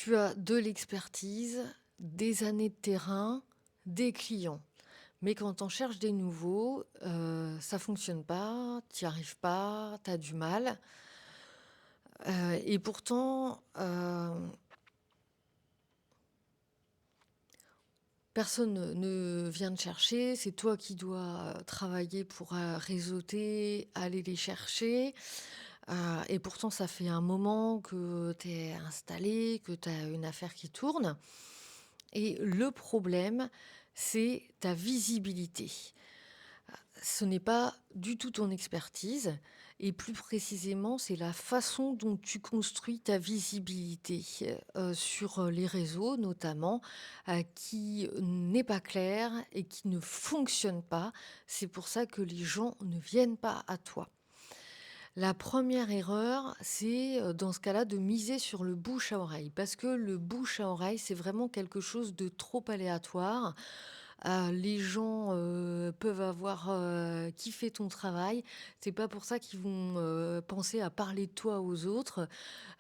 Tu as de l'expertise, des années de terrain, des clients. Mais quand tu en cherches des nouveaux, ça fonctionne pas, tu y arrives pas, tu as du mal. Et pourtant, personne ne vient te chercher. C'est toi qui dois, travailler pour, réseauter, aller les chercher. Et pourtant ça fait un moment que tu es installé, que tu as une affaire qui tourne. Et le problème, c'est ta visibilité. Ce n'est pas du tout ton expertise et plus précisément, c'est la façon dont tu construis ta visibilité, sur, les réseaux notamment, qui n'est pas claire et qui ne fonctionne pas. C'est pour ça que les gens ne viennent pas à toi. La première erreur, c'est, dans ce cas-là, de miser sur le bouche à oreille parce que le bouche à oreille, c'est vraiment quelque chose de trop aléatoire. Les gens, peuvent avoir, kiffé ton travail. C'est pas pour ça qu'ils vont, penser à parler de toi aux autres.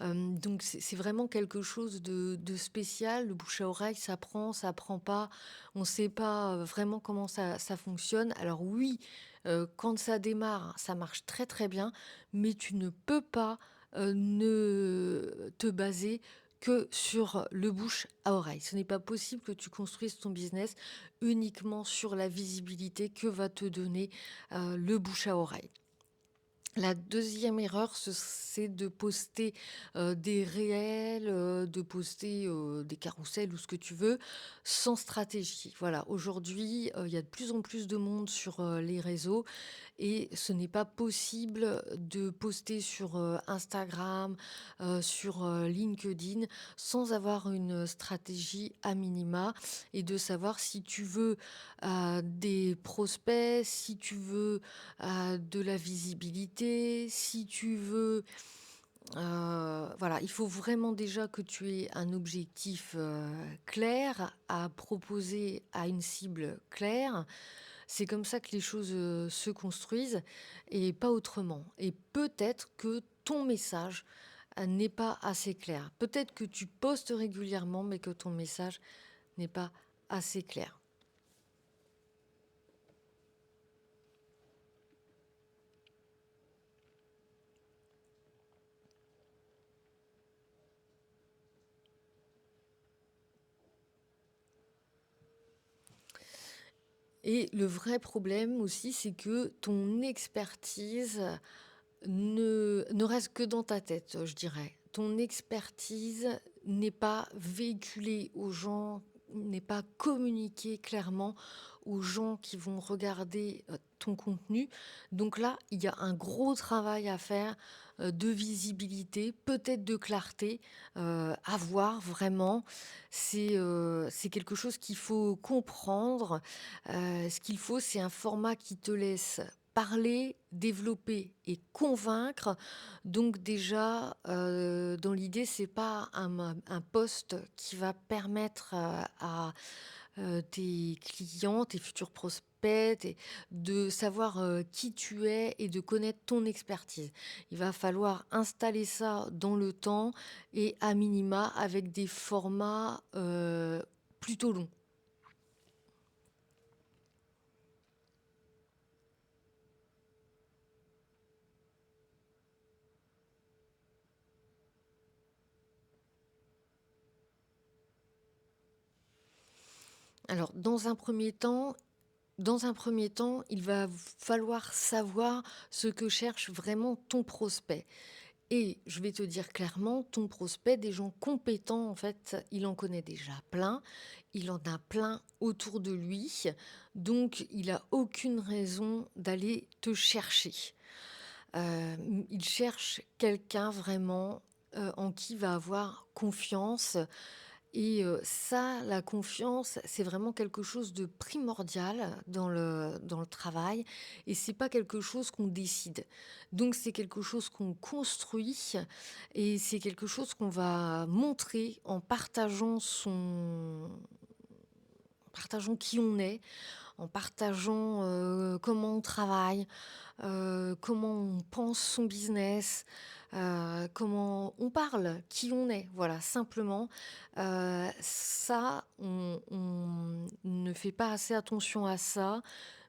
Donc c'est vraiment quelque chose de spécial. Le bouche à oreille, ça prend pas. On sait pas, vraiment comment ça fonctionne. Alors oui, quand ça démarre, ça marche très, très bien, mais tu ne peux pas, ne te baser que sur le bouche à oreille. Ce n'est pas possible que tu construises ton business uniquement sur la visibilité que va te donner, le bouche à oreille. La deuxième erreur, c'est de poster, des réels, de poster, des carousels ou ce que tu veux, sans stratégie. Voilà, aujourd'hui, il y a de plus en plus de monde sur, les réseaux et ce n'est pas possible de poster sur, Instagram, sur, LinkedIn sans avoir une stratégie à minima et de savoir si tu veux, des prospects, si tu veux, de la visibilité, si tu veux, voilà, il faut vraiment déjà que tu aies un objectif, clair à proposer à une cible claire. C'est comme ça que les choses, se construisent et pas autrement et peut-être que ton message, n'est pas assez clair. Peut-être que tu postes régulièrement, mais que ton message n'est pas assez clair. Et le vrai problème aussi, c'est que ton expertise ne reste que dans ta tête, je dirais. Ton expertise n'est pas véhiculée aux gens, n'est pas communiquée clairement aux gens qui vont regarder, ton contenu. Donc là, il y a un gros travail à faire, de visibilité, peut-être de clarté, à voir vraiment. C'est quelque chose qu'il faut comprendre. Ce qu'il faut, c'est un format qui te laisse parler, développer et convaincre. Donc déjà, dans l'idée, c'est pas un poste qui va permettre, tes clients, tes futurs prospects, de savoir, qui tu es et de connaître ton expertise. Il va falloir installer ça dans le temps et à minima avec des formats, plutôt longs. Alors dans un premier temps, il va falloir savoir ce que cherche vraiment ton prospect. Et je vais te dire clairement, ton prospect, des gens compétents, en fait, il en connaît déjà plein. Il en a plein autour de lui. Donc, il a aucune raison d'aller te chercher. Il cherche quelqu'un vraiment en qui il va avoir confiance et ça, la confiance, c'est vraiment quelque chose de primordial dans le travail et c'est pas quelque chose qu'on décide. Donc c'est quelque chose qu'on construit et c'est quelque chose qu'on va montrer en partageant qui on est, en partageant, comment on travaille, comment on pense son business, comment on parle, qui on est, voilà, simplement. Ça, on ne fait pas assez attention à ça,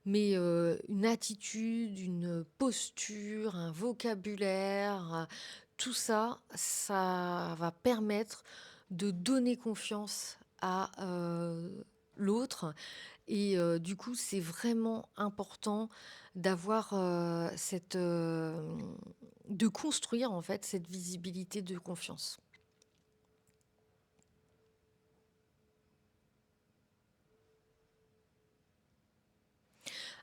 mais une attitude, une posture, un vocabulaire, tout ça, ça va permettre de donner confiance à, l'autre et du coup, c'est vraiment important d'avoir, de construire, en fait, cette visibilité de confiance.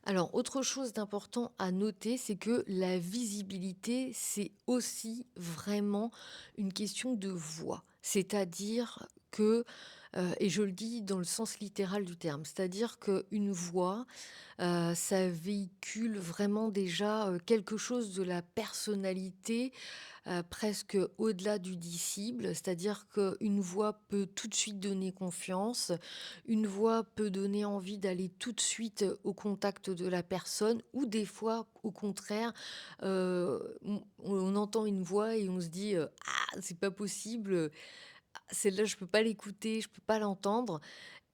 Alors, autre chose d'important à noter, c'est que la visibilité, c'est aussi vraiment une question de voix. C'est-à-dire que, et je le dis dans le sens littéral du terme, c'est-à-dire qu'une voix, ça véhicule vraiment déjà, quelque chose de la personnalité, presque au-delà du disciple. C'est-à-dire qu'une voix peut tout de suite donner confiance, une voix peut donner envie d'aller tout de suite, au contact de la personne ou des fois, au contraire, on entend une voix et on se dit, «Ah, c'est pas possible, celle-là je peux pas l'écouter, je peux pas l'entendre».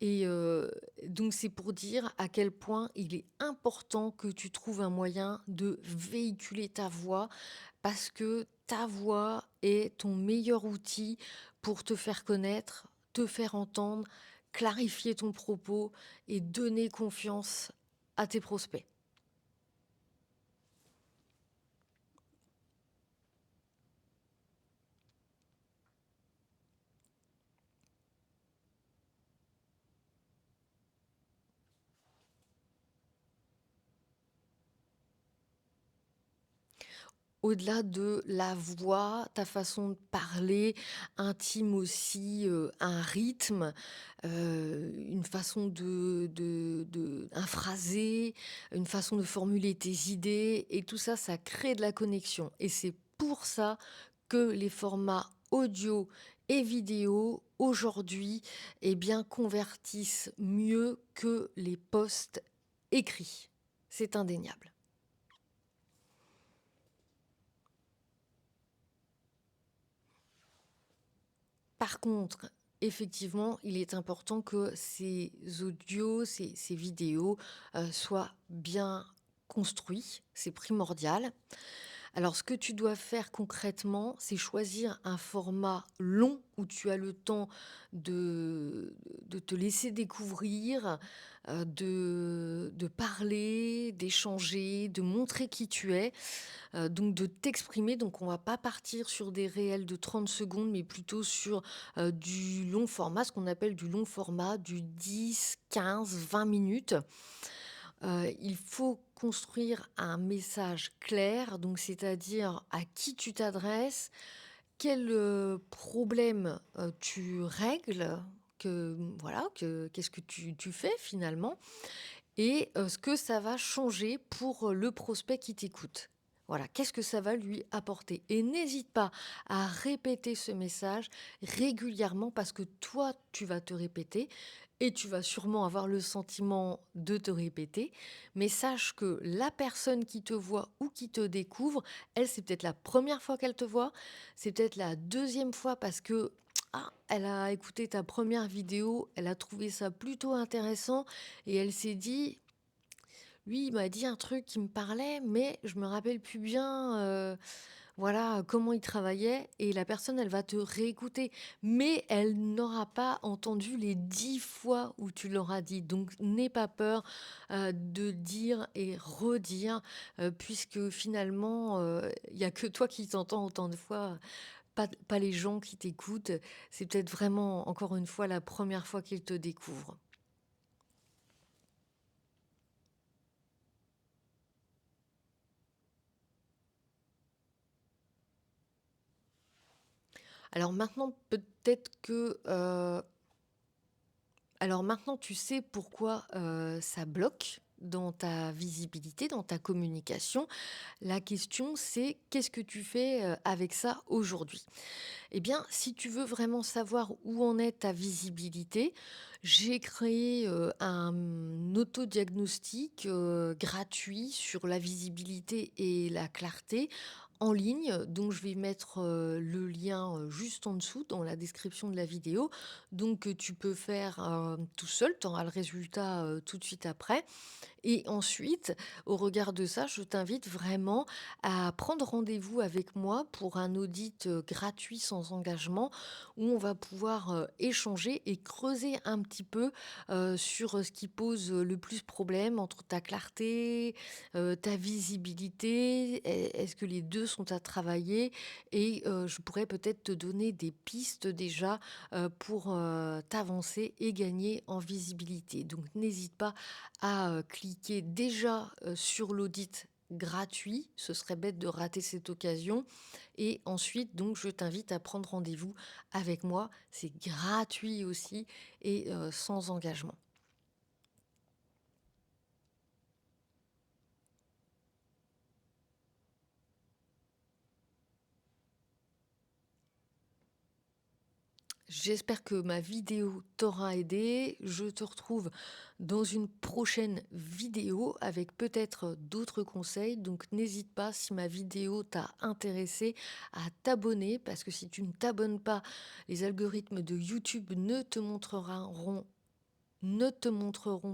Et donc c'est pour dire à quel point il est important que tu trouves un moyen de véhiculer ta voix, parce que ta voix est ton meilleur outil pour te faire connaître, te faire entendre, clarifier ton propos et donner confiance à tes prospects. Au-delà de la voix, ta façon de parler intime aussi, un rythme, une façon un phrasé, une façon de formuler tes idées et tout ça, ça crée de la connexion et c'est pour ça que les formats audio et vidéo aujourd'hui, eh bien, convertissent mieux que les posts écrits. C'est indéniable. Par contre, effectivement, il est important que ces audios, ces vidéos, soient bien construits. C'est primordial. Alors, ce que tu dois faire concrètement, c'est choisir un format long où tu as le temps de te laisser découvrir, de parler, d'échanger, de montrer qui tu es. Donc de t'exprimer, donc on va pas partir sur des réels de 30 secondes, mais plutôt sur, du long format, ce qu'on appelle du long format, du 10, 15, 20 minutes. Il faut construire un message clair, donc c'est-à-dire à qui tu t'adresses, quel, problème, tu règles, voilà, qu'est-ce que tu fais finalement? Et ce que ça va changer pour, le prospect qui t'écoute. Voilà, qu'est-ce que ça va lui apporter? Et n'hésite pas à répéter ce message régulièrement parce que toi, tu vas te répéter et tu vas sûrement avoir le sentiment de te répéter. Mais sache que la personne qui te voit ou qui te découvre, elle, c'est peut-être la première fois qu'elle te voit, c'est peut-être la deuxième fois parce que, ah, elle a écouté ta première vidéo, elle a trouvé ça plutôt intéressant et elle s'est dit: «Lui, il m'a dit un truc qui me parlait, mais je me rappelle plus bien, voilà, comment il travaillait» et la personne, elle va te réécouter, mais elle n'aura pas entendu les 10 fois où tu l'auras dit. Donc n'aie pas peur, de dire et redire, puisque finalement, il y a que toi qui t'entends autant de fois, pas les gens qui t'écoutent. C'est peut-être vraiment, encore une fois, la première fois qu'ils te découvrent. Alors maintenant, peut-être que, alors maintenant, tu sais pourquoi, ça bloque. dans ta visibilité, dans ta communication. La question, c'est qu'est-ce que tu fais avec ça aujourd'hui? Eh bien, si tu veux vraiment savoir où en est ta visibilité, j'ai créé un autodiagnostic gratuit sur la visibilité et la clarté en ligne. Donc, je vais mettre le lien juste en dessous dans la description de la vidéo. Donc, tu peux faire tout seul, tu auras le résultat tout de suite après. Et ensuite, au regard de ça, je t'invite vraiment à prendre rendez-vous avec moi pour un audit gratuit sans engagement où on va pouvoir échanger et creuser un petit peu sur ce qui pose le plus problème entre ta clarté, ta visibilité. Est-ce que les deux sont à travailler? Et je pourrais peut-être te donner des pistes déjà pour t'avancer et gagner en visibilité. Donc n'hésite pas à cliquer déjà sur l'audit gratuit. Ce serait bête de rater cette occasion. Et ensuite, donc, je t'invite à prendre rendez-vous avec moi. C'est gratuit aussi et sans engagement. J'espère que ma vidéo t'aura aidé. Je te retrouve dans une prochaine vidéo avec peut-être d'autres conseils. Donc n'hésite pas, si ma vidéo t'a intéressé, à t'abonner parce que si tu ne t'abonnes pas, les algorithmes de YouTube ne te montreront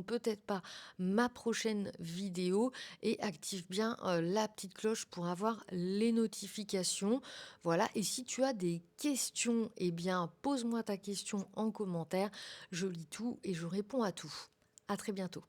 peut-être pas ma prochaine vidéo, et active bien la petite cloche pour avoir les notifications. Voilà, et si tu as des questions, eh bien pose-moi ta question en commentaire. Je lis tout et je réponds à tout. À très bientôt.